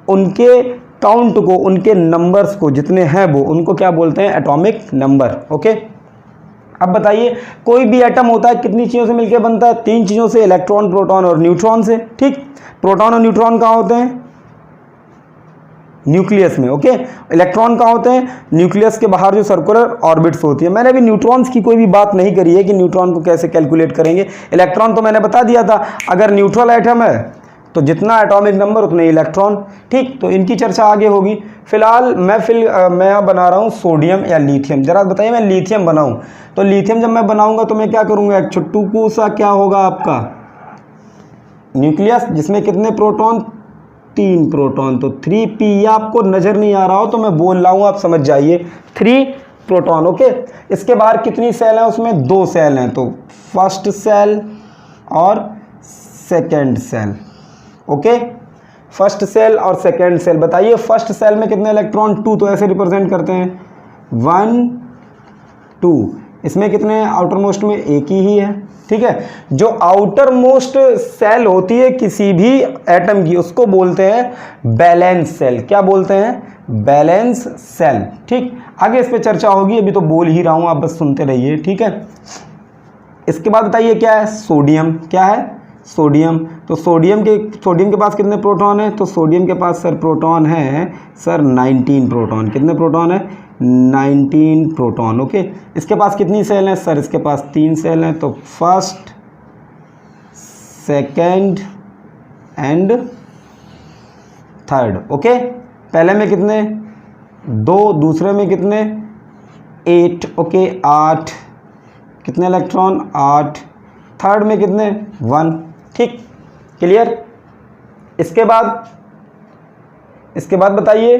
उनके काउंट को, उनके नंबर्स को, जितने हैं वो, उनको क्या बोलते हैं, एटॉमिक नंबर। ओके, अब बताइए कोई भी एटम होता है कितनी चीज़ों से मिलकर बनता है, 3 चीज़ों से, इलेक्ट्रॉन प्रोटॉन और न्यूट्रॉन से। ठीक, प्रोटॉन और न्यूट्रॉन कहाँ होते हैं, न्यूक्लियस में। ओके, इलेक्ट्रॉन कहाँ होते हैं, न्यूक्लियस के बाहर जो सर्कुलर ऑर्बिट्स होती है। मैंने अभी न्यूट्रॉन्स की कोई भी बात नहीं करी है कि न्यूट्रॉन को कैसे कैलकुलेट करेंगे। इलेक्ट्रॉन तो मैंने बता दिया था, अगर न्यूट्रल एटम है तो जितना एटॉमिक नंबर उतने इलेक्ट्रॉन। ठीक, तो इनकी चर्चा आगे होगी। फिलहाल मैं बना रहा हूँ सोडियम या लिथियम। जरा बताइए मैं लिथियम बनाऊँ, तो लिथियम जब मैं बनाऊंगा तो मैं क्या करूँगा, एक छोटू सा क्या होगा आपका न्यूक्लियस, जिसमें कितने प्रोटॉन 3 प्रोटॉन, तो 3p। ये आपको नज़र नहीं आ रहा हो तो मैं बोल रहा हूँ, आप समझ जाइए, 3 प्रोटॉन। ओके, इसके बाहर कितनी सेल हैं, उसमें 2 सेल हैं, तो फर्स्ट सेल और second cell. Okay, first cell और सेकेंड सेल। बताइए फर्स्ट सेल में कितने इलेक्ट्रॉन 2, तो ऐसे रिप्रेजेंट करते हैं 1 2। इसमें कितने हैं, आउटर मोस्ट में एक ही है। ठीक है, जो आउटर मोस्ट सेल होती है किसी भी एटम की उसको बोलते हैं बैलेंस सेल। क्या बोलते हैं, बैलेंस सेल। ठीक, आगे इस पे चर्चा होगी, अभी तो बोल ही रहा हूँ, आप बस सुनते रहिए। ठीक है, इसके बाद बताइए क्या है, सोडियम। क्या है, सोडियम। तो सोडियम के पास कितने प्रोटॉन है, तो सोडियम के पास सर प्रोटॉन है सर 19 प्रोटॉन। कितने प्रोटॉन है, 19 प्रोटॉन। ओके, इसके पास कितनी सेल हैं सर? इसके पास 3 सेल हैं, तो first, second and third. Okay, पहले में कितने? 2, दूसरे में कितने? 8। ओके, 8। कितने इलेक्ट्रॉन? 8। थर्ड में कितने? 1। ठीक, क्लियर। इसके बाद बताइए।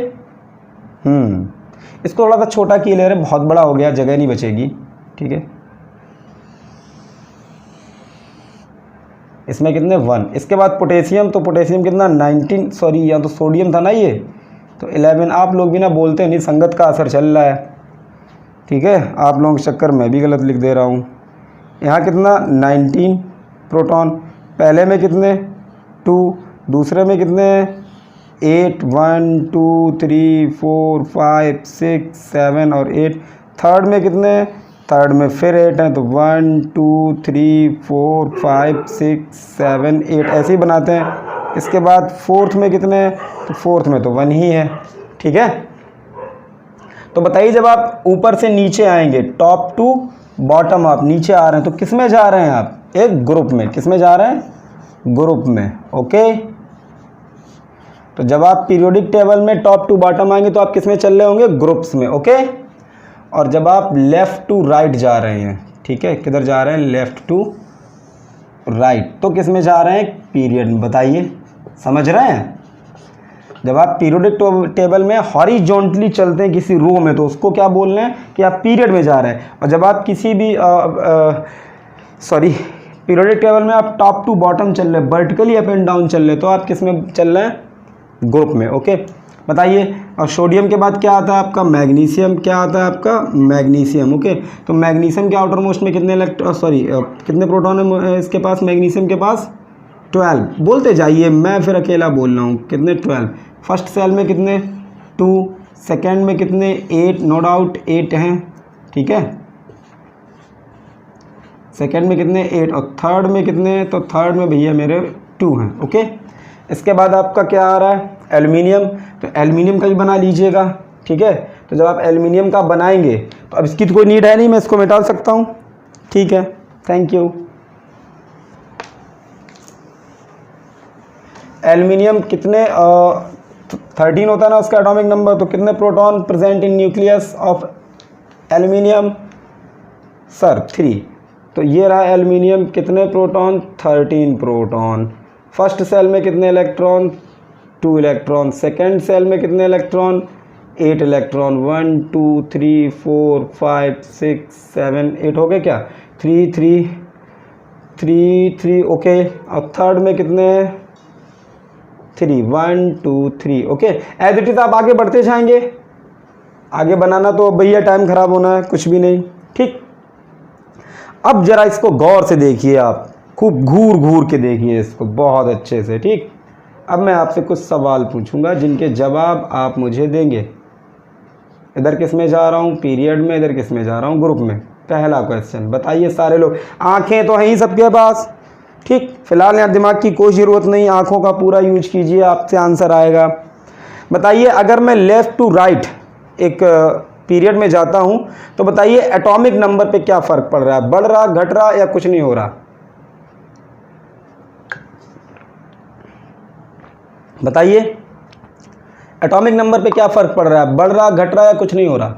इसको थोड़ा सा छोटा किए ले रहे, बहुत बड़ा हो गया, जगह नहीं बचेगी। ठीक है, इसमें कितने? 1। इसके बाद पोटेशियम, तो पोटेशियम कितना? 19, सॉरी यहाँ तो सोडियम था ना ये, तो 11। आप लोग भी ना बोलते नहीं, संगत का असर चल रहा है। ठीक है, आप लोगों के चक्कर में भी गलत लिख दे रहा हूँ। यहाँ कितना? 19 प्रोटॉन। पहले में कितने? 2, दूसरे में कितने? 8, 1 2 3 4 5 6 7 और 8। थर्ड में कितने? थर्ड में फिर 8 हैं, तो 1 2 3 4 5 6 7 8 ऐसे ही बनाते हैं। इसके बाद फोर्थ में कितने? तो फोर्थ में तो 1 ही है। ठीक है, तो बताइए जब आप ऊपर से नीचे आएंगे, टॉप टू बॉटम आप नीचे आ रहे हैं, तो किस में जा रहे हैं आप? एक ग्रुप में। किस में जा रहे हैं? ग्रुप में। ओके, तो जब आप पीरियोडिक टेबल में टॉप टू बॉटम आएंगे तो आप किस में चल रहे होंगे? ग्रुप्स में। ओके, और जब आप लेफ़्ट टू राइट जा रहे हैं, ठीक है, किधर जा रहे हैं? लेफ़्ट टू राइट, तो किस में जा रहे हैं? पीरियड में। बताइए, समझ रहे हैं? जब आप पीरियोडिक टेबल में हॉरिजॉन्टली चलते हैं किसी रो में, तो उसको क्या बोल रहे हैं कि आप पीरियड में जा रहे हैं। और जब आप किसी भी पीरियोडिक टेबल में आप टॉप टू बॉटम चल रहे हैं, वर्टिकली अप एंड डाउन चल रहे हैं, तो आप किस में चल रहे हैं? ग्रुप में। ओके, बताइए। और सोडियम के बाद क्या आता है आपका? मैग्नीशियम। क्या आता है आपका? मैग्नीशियम। ओके, तो मैग्नीशियम के आउटर मोस्ट में कितने कितने प्रोटॉन है इसके पास? मैग्नीशियम के पास 12। बोलते जाइए, मैं फिर अकेला बोल रहा हूँ। कितने? 12। फर्स्ट सेल में कितने? 2। सेकेंड में कितने? 8। नो डाउट 8 हैं। ठीक है, सेकेंड में कितने? 8। और थर्ड में कितने? तो थर्ड में भैया मेरे 2 हैं। ओके, इसके बाद आपका क्या आ रहा है? एल्युमिनियम। तो एल्युमिनियम का भी बना लीजिएगा। ठीक है, तो जब आप एल्युमिनियम का बनाएंगे तो अब इसकी तो कोई नीड है नहीं, मैं इसको मिटा सकता हूँ। ठीक है, थैंक यू। एल्युमिनियम कितने 13 होता है ना उसका एटॉमिक नंबर, तो कितने proton present in nucleus of aluminium? Sir 3। तो ये रहा एल्युमिनियम, कितने प्रोटॉन? 13 प्रोटॉन। फर्स्ट सेल में कितने इलेक्ट्रॉन? 2 इलेक्ट्रॉन। सेकेंड सेल में कितने इलेक्ट्रॉन? 8 इलेक्ट्रॉन। 1 2 3 4 5 6 7 8 हो गए क्या? 3 3 3 3। ओके, और थर्ड में कितने? 3 1 2 3। ओके, एज इट इज आप आगे बढ़ते जाएंगे। आगे बनाना तो भैया टाइम खराब होना है, कुछ भी नहीं। ठीक, अब जरा इसको गौर से देखिए, आप खूब घूर घूर के देखिए इसको बहुत अच्छे से। ठीक, अब मैं आपसे कुछ सवाल पूछूंगा जिनके जवाब आप मुझे देंगे। इधर किस में जा रहा हूँ? पीरियड में। इधर किस में जा रहा हूँ? ग्रुप में। पहला क्वेश्चन बताइए सारे लोग। आंखें तो हैं ही सबके पास। ठीक, फिलहाल यहाँ दिमाग की कोई ज़रूरत नहीं, आंखों का पूरा यूज कीजिए, आपसे आंसर आएगा। बताइए, अगर मैं लेफ़्ट टू राइट एक पीरियड में जाता हूँ तो बताइए एटॉमिक नंबर पे क्या फ़र्क पड़ रहा है? बढ़ रहा, घट रहा या कुछ नहीं हो रहा? बताइए, एटॉमिक नंबर पे क्या फ़र्क पड़ रहा है? बढ़ रहा, घट रहा या कुछ नहीं हो रहा?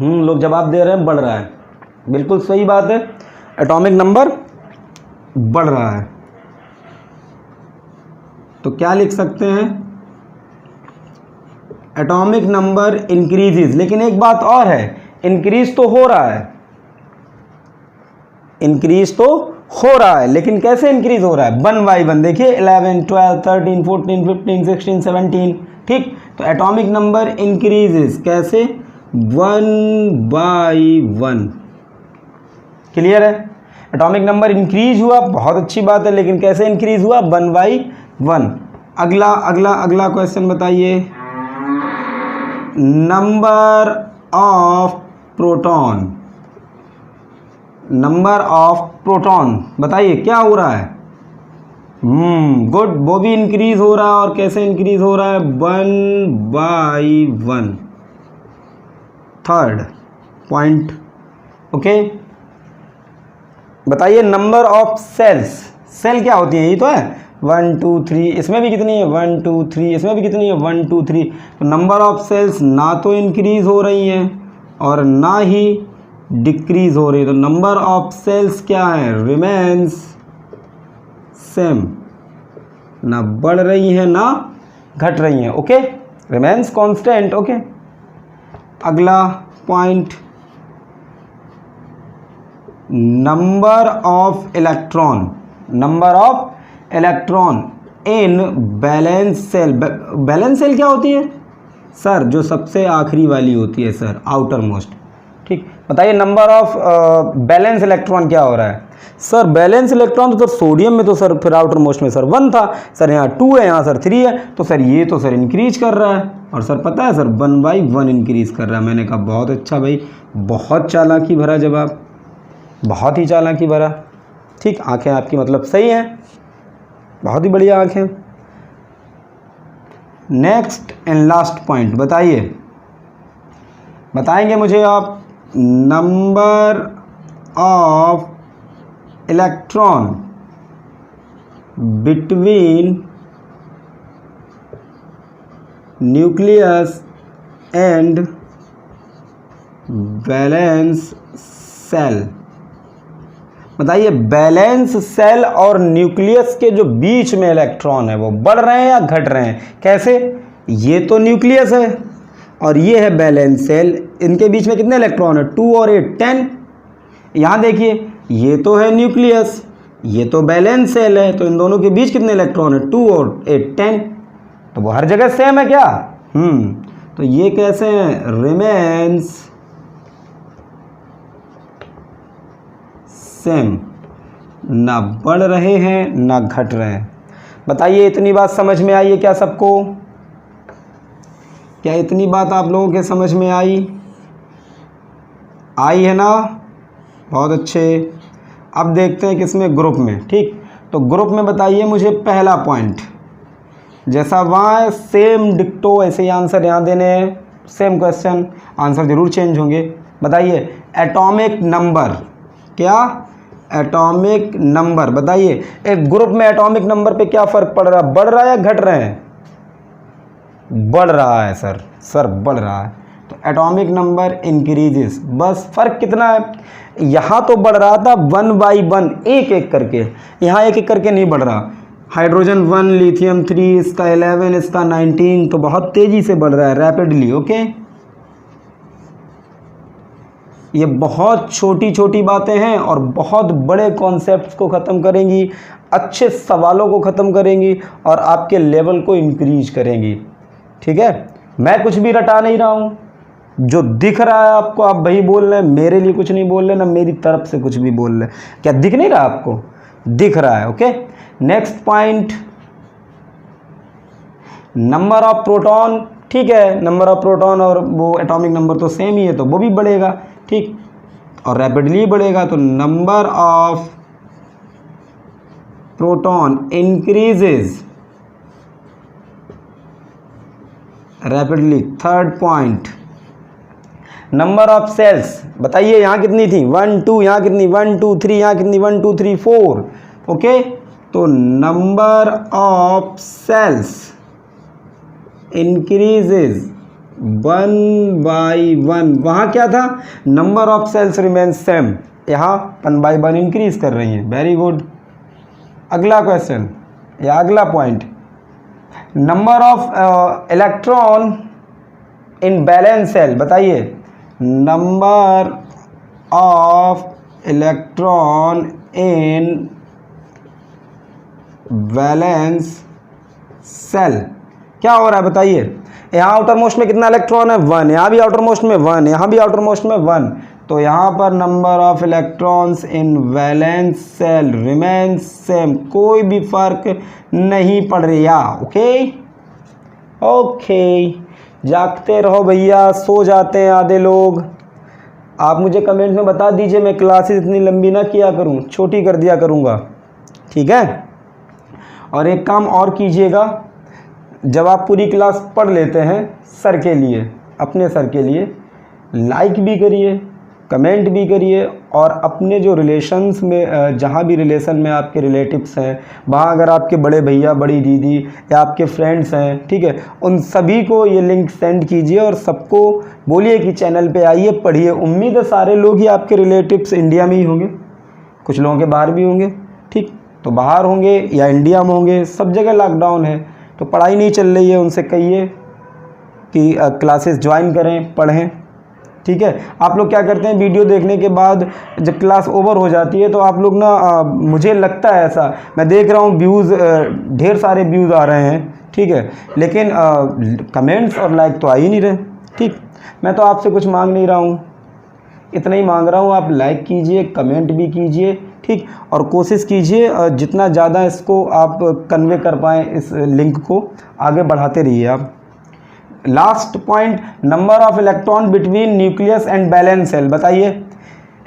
लोग जवाब दे रहे हैं बढ़ रहा है। बिल्कुल सही बात है, एटॉमिक नंबर बढ़ रहा है। तो क्या लिख सकते हैं? Atomic number increases. लेकिन एक बात और है, इंक्रीज तो हो रहा है, इंक्रीज तो हो रहा है, लेकिन कैसे इंक्रीज हो रहा है? 1 by 1। देखिए 11 12 13 14 15 16 17। ठीक, तो एटॉमिक नंबर इंक्रीजेज कैसे? 1 by 1। क्लियर है? एटॉमिक नंबर इंक्रीज हुआ, बहुत अच्छी बात है, लेकिन कैसे इंक्रीज हुआ? 1 by 1। अगला अगला अगला क्वेश्चन बताइए। Number of proton, number of proton बताइए क्या हो रहा है? गुड, वो भी इंक्रीज हो रहा है। और कैसे इंक्रीज हो रहा है? 1/1। Third point, okay. बताइए नंबर ऑफ सेल्स, सेल क्या होती है? ये तो है 1 2 3, इसमें भी कितनी है 1 2 3, इसमें भी कितनी है 1 2 3। तो नंबर ऑफ सेल्स ना तो इंक्रीज हो रही हैं और ना ही डिक्रीज हो रही है। तो नंबर ऑफ सेल्स क्या है? रिमेन्स सेम, ना बढ़ रही है ना घट रही हैं, ओके, रिमेन्स कांस्टेंट, ओके। अगला point, number of electron, number of electron in balance cell. Valence cell क्या होती है सर? जो सबसे आखिरी वाली होती है सर, आउटर मोस्ट, ठीक। बताइए नंबर ऑफ बैलेंस इलेक्ट्रॉन क्या हो रहा है सर? बैलेंस इलेक्ट्रॉन तो सोडियम में तो सर फिर आउटर मोस्ट में सर 1 था सर, यहाँ 2 है, यहाँ सर 3 है, तो सर ये तो सर इंक्रीज कर रहा है। और सर पता है सर 1/1 इंक्रीज कर रहा है। मैंने कहा बहुत अच्छा भाई, बहुत चालाकी भरा जवाब, बहुत ही चालाकी भरा, ठीक। आंखें आपकी मतलब सही हैं, बहुत ही बढ़िया आंखें। नेक्स्ट एंड लास्ट पॉइंट बताइए, बताएंगे मुझे आप number of electron between nucleus and valence shell. बताइए बैलेंस सेल और न्यूक्लियस के जो बीच में इलेक्ट्रॉन है वो बढ़ रहे हैं या घट रहे हैं? कैसे? ये तो न्यूक्लियस है और ये है बैलेंस सेल, इनके बीच में कितने इलेक्ट्रॉन है? 2 और 8 10। यहाँ देखिए ये तो है न्यूक्लियस, ये तो बैलेंस सेल है, तो इन दोनों के बीच कितने इलेक्ट्रॉन है? 2 और 8 10। तो वो हर जगह सेम है क्या? तो ये कैसे हैं? रिमेन्स सेम, ना बढ़ रहे हैं ना घट रहे हैं। बताइए इतनी बात समझ में आई है क्या सबको? क्या इतनी बात आप लोगों के समझ में आई? आई है ना? बहुत अच्छे। अब देखते हैं किसमें, ग्रुप में, ठीक। तो ग्रुप में बताइए मुझे पहला पॉइंट, जैसा वहाँ है सेम डिक्टो ऐसे ही आंसर यहाँ देने हैं, सेम क्वेश्चन, आंसर जरूर चेंज होंगे। बताइए एटॉमिक नंबर, क्या? Atomic number. बताइए एक ग्रुप में एटॉमिक नंबर पे क्या फ़र्क पड़ रहा है? बढ़ रहा है या घट रहे हैं? बढ़ रहा है सर, सर बढ़ रहा है। तो एटॉमिक नंबर इंक्रीजेस, बस फ़र्क कितना है? यहाँ तो बढ़ रहा था 1/1 एक एक करके, यहाँ एक एक करके नहीं बढ़ रहा। हाइड्रोजन 1, लिथियम 3, इसका 11, इसका 19, तो बहुत तेज़ी से बढ़ रहा है, रैपिडली, ओके। ये बहुत छोटी छोटी बातें हैं और बहुत बड़े कॉन्सेप्ट्स को ख़त्म करेंगी, अच्छे सवालों को ख़त्म करेंगी और आपके लेवल को इंक्रीज करेंगी, ठीक है। मैं कुछ भी रटा नहीं रहा हूँ, जो दिख रहा है आपको आप वही बोल रहे हैं, मेरे लिए कुछ नहीं बोल रहे, ना मेरी तरफ से कुछ भी बोल रहे। क्या दिख नहीं रहा आपको? दिख रहा है, okay. Next point, number of proton, ठीक है, नंबर ऑफ प्रोटॉन और वो एटॉमिक नंबर तो सेम ही है, तो वो भी बढ़ेगा, ठीक, और रैपिडली बढ़ेगा। तो number of proton increases rapidly. Third point, number of cells. बताइए यहाँ कितनी थी? 1 2, यहाँ कितनी? 1 2 3, यहाँ कितनी? 1 2 3 4, ओके। तो नंबर ऑफ सेल्स इंक्रीजेज 1/1। वहाँ क्या था? Number of cells remain same, यहाँ 1/1 इंक्रीज कर रही हैं, वेरी गुड। अगला क्वेश्चन या अगला point, number of electron in balance cell. बताइए number of electron in valence shell क्या हो रहा है? बताइए यहाँ आउटर मोस्ट में कितना इलेक्ट्रॉन है? 1, यहाँ भी आउटर मोस्ट में 1, यहाँ भी आउटर मोस्ट में 1, तो यहाँ पर number of electrons in valence cell remains same, कोई भी फर्क नहीं पड़ रहा, ओके। ओके, जागते रहो भैया, सो जाते हैं आधे लोग। आप मुझे कमेंट में बता दीजिए, मैं क्लासेस इतनी लंबी ना किया करूँ, छोटी कर दिया करूँगा, ठीक है। और एक काम और कीजिएगा, जब आप पूरी क्लास पढ़ लेते हैं सर के लिए, अपने सर के लिए, लाइक भी करिए, कमेंट भी करिए, और अपने जो रिलेशंस में जहाँ भी रिलेशन में आपके रिलेटिव्स हैं, वहाँ अगर आपके बड़े भैया बड़ी दीदी या आपके फ्रेंड्स हैं, ठीक है, उन सभी को ये लिंक सेंड कीजिए और सबको बोलिए कि चैनल पे आइए, पढ़िए। उम्मीद है सारे लोग ही आपके रिलेटिव्स इंडिया में ही होंगे, कुछ लोगों के बाहर भी होंगे, ठीक, तो बाहर होंगे या इंडिया में होंगे, सब जगह लॉकडाउन है तो पढ़ाई नहीं चल रही है, उनसे कहिए कि क्लासेस ज्वाइन करें, पढ़ें, ठीक है। आप लोग क्या करते हैं, वीडियो देखने के बाद जब क्लास ओवर हो जाती है तो आप लोग ना मुझे लगता है ऐसा, मैं देख रहा हूँ व्यूज़, ढेर सारे व्यूज़ आ रहे हैं, ठीक है, लेकिन कमेंट्स और लाइक तो आ ही नहीं रहे, ठीक। मैं तो आपसे कुछ मांग नहीं रहा हूँ, इतना ही मांग रहा हूँ, आप लाइक कीजिए, कमेंट भी कीजिए, ठीक, और कोशिश कीजिए जितना ज़्यादा इसको आप कन्वे कर पाएँ, इस लिंक को आगे बढ़ाते रहिए आप। Last point, number of electron between nucleus and valence cell. बताइए,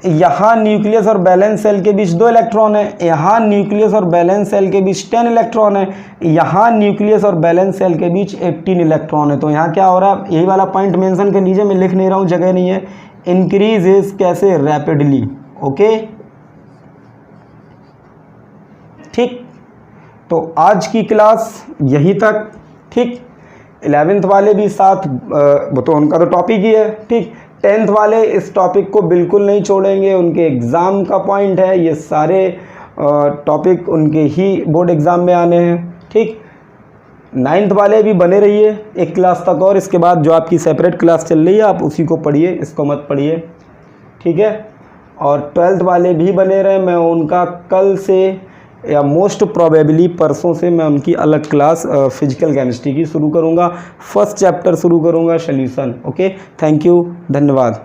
यहाँ न्यूक्लियस और बैलेंस सेल के बीच 2 इलेक्ट्रॉन है, यहाँ न्यूक्लियस और बैलेंस सेल के बीच 10 इलेक्ट्रॉन है, यहाँ न्यूक्लियस और बैलेंस सेल के बीच 18 इलेक्ट्रॉन है। तो यहाँ क्या हो रहा है, यही वाला पॉइंट मेंशन कर लीजिए, मैं लिख नहीं रहा हूँ, जगह नहीं है। इंक्रीजेस कैसे, रैपिडली, ओके, ठीक। तो आज की क्लास यहीं तक, ठीक। 11th वाले भी साथ, वो तो उनका तो टॉपिक ही है, ठीक। 10th वाले इस टॉपिक को बिल्कुल नहीं छोड़ेंगे, उनके एग्ज़ाम का पॉइंट है, ये सारे टॉपिक उनके ही बोर्ड एग्ज़ाम में आने हैं, ठीक। 9th वाले भी बने रहिए एक क्लास तक, और इसके बाद जो आपकी सेपरेट क्लास चल रही है आप उसी को पढ़िए, इसको मत पढ़िए, ठीक है। और 12th वाले भी बने रहे, मैं उनका कल से या मोस्ट प्रोबेबली परसों से मैं उनकी अलग क्लास फिजिकल केमिस्ट्री की शुरू करूँगा, फर्स्ट चैप्टर शुरू करूँगा, सॉल्यूशन, ओके। थैंक यू, धन्यवाद।